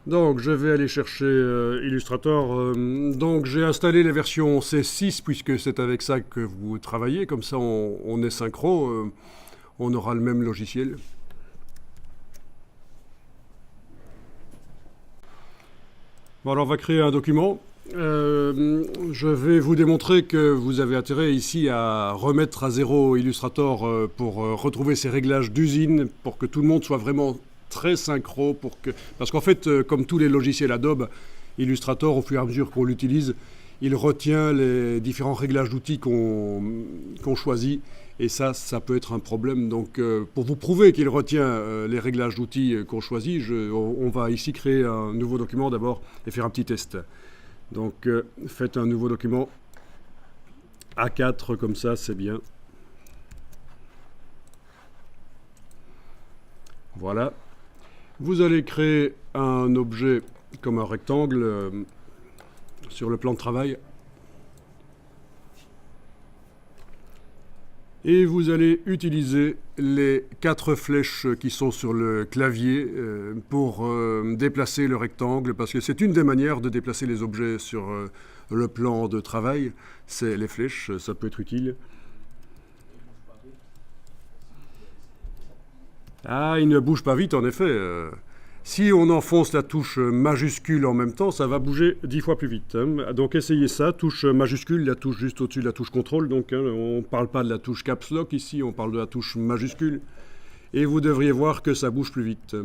Donc, je vais aller chercher Illustrator. Donc, j'ai installé les versions C6 puisque c'est avec ça que vous travaillez. Comme ça, on est synchro. On aura le même logiciel. Bon, alors, on va créer un document. Je vais vous démontrer que vous avez intérêt ici à remettre à zéro Illustrator pour retrouver ses réglages d'usine, pour que tout le monde soit vraiment très synchro. Parce qu'en fait, comme tous les logiciels Adobe, Illustrator, au fur et à mesure qu'on l'utilise, il retient les différents réglages d'outils qu'on choisit. Et ça peut être un problème. Donc, pour vous prouver qu'il retient les réglages d'outils qu'on choisit, on va ici créer un nouveau document d'abord et faire un petit test. Donc, faites un nouveau document A4, comme ça, c'est bien. Voilà. Vous allez créer un objet comme un rectangle sur le plan de travail. Et vous allez utiliser les 4 flèches qui sont sur le clavier pour déplacer le rectangle, parce que c'est une des manières de déplacer les objets sur le plan de travail. C'est les flèches, ça peut être utile. Ah, il ne bouge pas vite en effet. Si on enfonce la touche majuscule en même temps, ça va bouger 10 fois plus vite. Donc essayez ça, touche majuscule, la touche juste au-dessus de la touche contrôle. Donc on ne parle pas de la touche caps lock ici, on parle de la touche majuscule. Et vous devriez voir que ça bouge plus vite.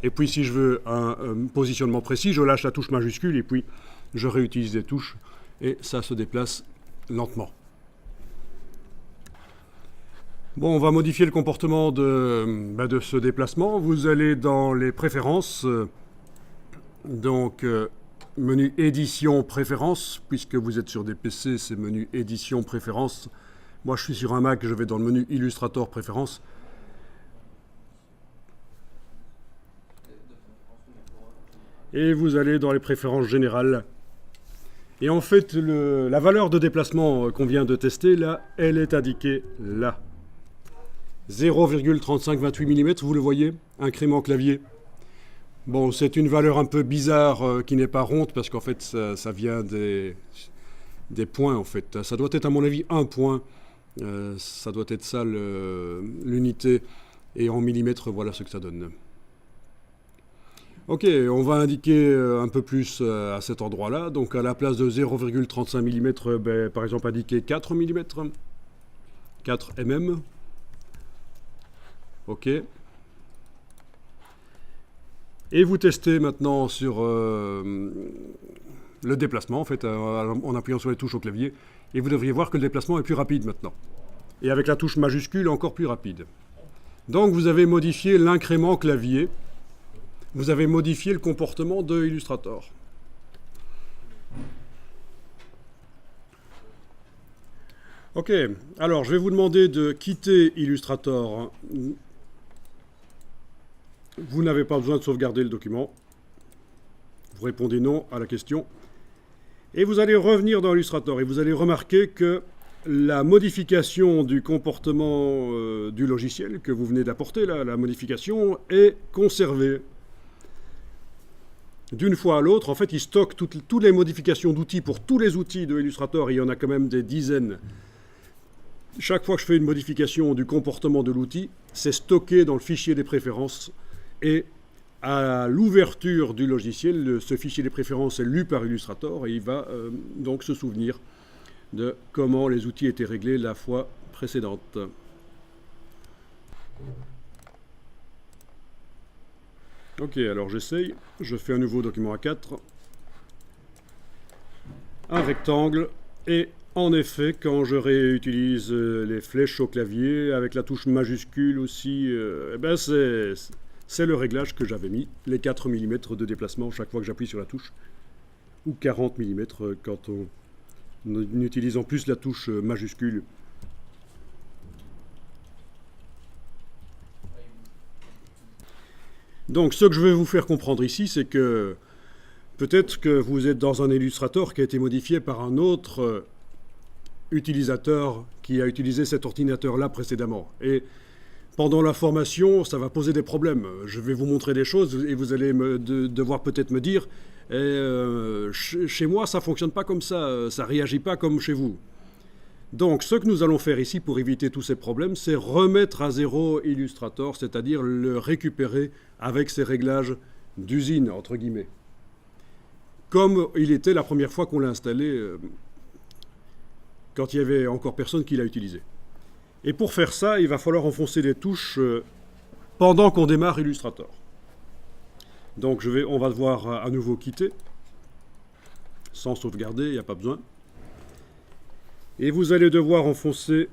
Et puis si je veux un positionnement précis, je lâche la touche majuscule et puis je réutilise les touches et ça se déplace lentement. Bon, on va modifier le comportement de ce déplacement. Vous allez dans les préférences, donc menu édition préférences, puisque vous êtes sur des PC, c'est menu édition préférences. Moi, je suis sur un Mac, je vais dans le menu Illustrator préférences. Et vous allez dans les préférences générales. Et en fait, la valeur de déplacement qu'on vient de tester, là, elle est indiquée là. 0,3528 mm, vous le voyez, incrément clavier. Bon, c'est une valeur un peu bizarre qui n'est pas ronde parce qu'en fait, ça vient des points en fait. Ça doit être à mon avis un point. Ça doit être ça l'unité. Et en millimètres, voilà ce que ça donne. Ok, on va indiquer un peu plus à cet endroit-là. Donc à la place de 0,35 mm, par exemple indiquer 4 mm. 4 mm. OK. Et vous testez maintenant sur le déplacement, en fait, en appuyant sur les touches au clavier. Et vous devriez voir que le déplacement est plus rapide maintenant. Et avec la touche majuscule, encore plus rapide. Donc vous avez modifié l'incrément clavier. Vous avez modifié le comportement de Illustrator. OK, alors je vais vous demander de quitter Illustrator. Vous n'avez pas besoin de sauvegarder le document. Vous répondez non à la question. Et vous allez revenir dans Illustrator et vous allez remarquer que la modification du comportement du logiciel que vous venez d'apporter, la modification, est conservée. D'une fois à l'autre, en fait, il stocke toutes les modifications d'outils pour tous les outils de Illustrator, et il y en a quand même des dizaines. Chaque fois que je fais une modification du comportement de l'outil, c'est stocké dans le fichier des préférences. Et à l'ouverture du logiciel, ce fichier des préférences est lu par Illustrator et il va donc se souvenir de comment les outils étaient réglés la fois précédente. Ok, alors j'essaye. Je fais un nouveau document A4. Un rectangle. Et en effet, quand je réutilise les flèches au clavier, avec la touche majuscule aussi, c'est le réglage que j'avais mis, les 4 mm de déplacement chaque fois que j'appuie sur la touche, ou 40 mm quand on utilise en plus la touche majuscule. Donc ce que je vais vous faire comprendre ici, c'est que peut-être que vous êtes dans un Illustrator qui a été modifié par un autre utilisateur qui a utilisé cet ordinateur-là précédemment. Et Pendant la formation, ça va poser des problèmes. Je vais vous montrer des choses et vous allez devoir peut-être me dire chez moi, ça ne fonctionne pas comme ça ne réagit pas comme chez vous. Donc, ce que nous allons faire ici pour éviter tous ces problèmes, c'est remettre à zéro Illustrator, c'est-à-dire le récupérer avec ses réglages d'usine, entre guillemets. Comme il était la première fois qu'on l'a installé, quand il n'y avait encore personne qui l'a utilisé. Et pour faire ça, il va falloir enfoncer les touches pendant qu'on démarre Illustrator. Donc on va devoir à nouveau quitter, sans sauvegarder, il n'y a pas besoin. Et vous allez devoir enfoncer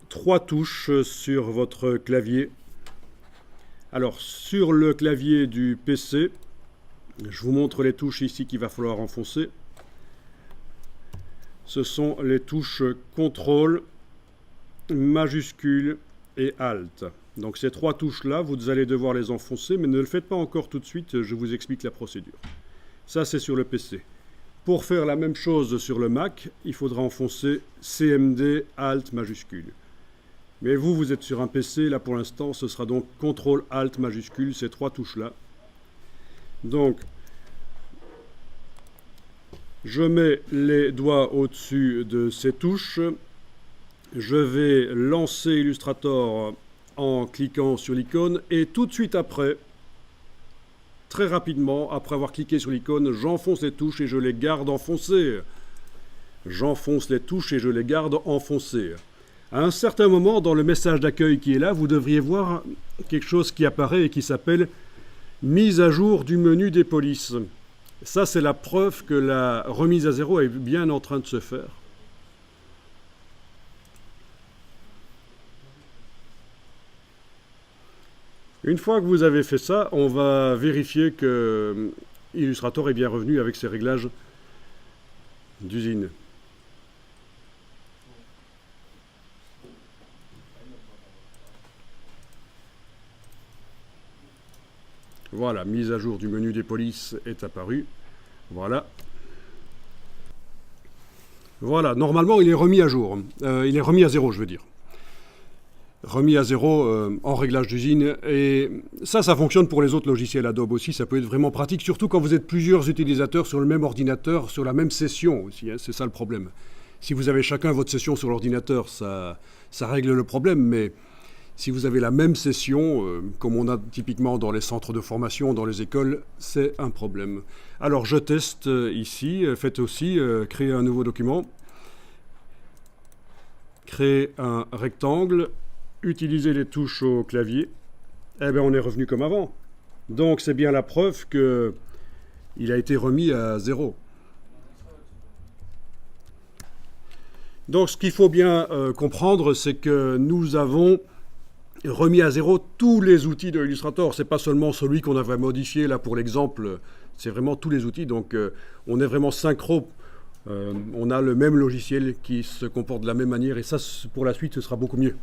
3 touches sur votre clavier. Alors, sur le clavier du PC, je vous montre les touches ici qu'il va falloir enfoncer. Ce sont les touches CTRL, majuscule et Alt. Donc ces 3 touches-là, vous allez devoir les enfoncer, mais ne le faites pas encore tout de suite, je vous explique la procédure. Ça, c'est sur le PC. Pour faire la même chose sur le Mac, il faudra enfoncer CMD, Alt, majuscule. Mais vous êtes sur un PC, là pour l'instant, ce sera donc CTRL, Alt, majuscule, ces 3 touches-là. Donc, je mets les doigts au-dessus de ces touches. Je vais lancer Illustrator en cliquant sur l'icône et tout de suite après, très rapidement, après avoir cliqué sur l'icône, j'enfonce les touches et je les garde enfoncées. J'enfonce les touches et je les garde enfoncées. À un certain moment, dans le message d'accueil qui est là, vous devriez voir quelque chose qui apparaît et qui s'appelle « Mise à jour du menu des polices ». Ça, c'est la preuve que la remise à zéro est bien en train de se faire. Une fois que vous avez fait ça, on va vérifier que Illustrator est bien revenu avec ses réglages d'usine. Voilà, mise à jour du menu des polices est apparue. Voilà. Voilà, normalement il est remis à jour. Il est remis à zéro, je veux dire. Remis à zéro en réglage d'usine. Et ça fonctionne pour les autres logiciels Adobe aussi. Ça peut être vraiment pratique, surtout quand vous êtes plusieurs utilisateurs sur le même ordinateur, sur la même session aussi. Hein, c'est ça le problème. Si vous avez chacun votre session sur l'ordinateur, ça règle le problème. Mais si vous avez la même session, comme on a typiquement dans les centres de formation, dans les écoles, c'est un problème. Alors je teste ici. Faites aussi, créer un nouveau document. Créer un rectangle. Utiliser les touches au clavier, eh bien on est revenu comme avant. Donc c'est bien la preuve qu'il a été remis à zéro. Donc ce qu'il faut bien comprendre, c'est que nous avons remis à zéro tous les outils de Illustrator. C'est pas seulement celui qu'on avait modifié là pour l'exemple, c'est vraiment tous les outils. Donc on est vraiment synchro. On a le même logiciel qui se comporte de la même manière et ça pour la suite ce sera beaucoup mieux.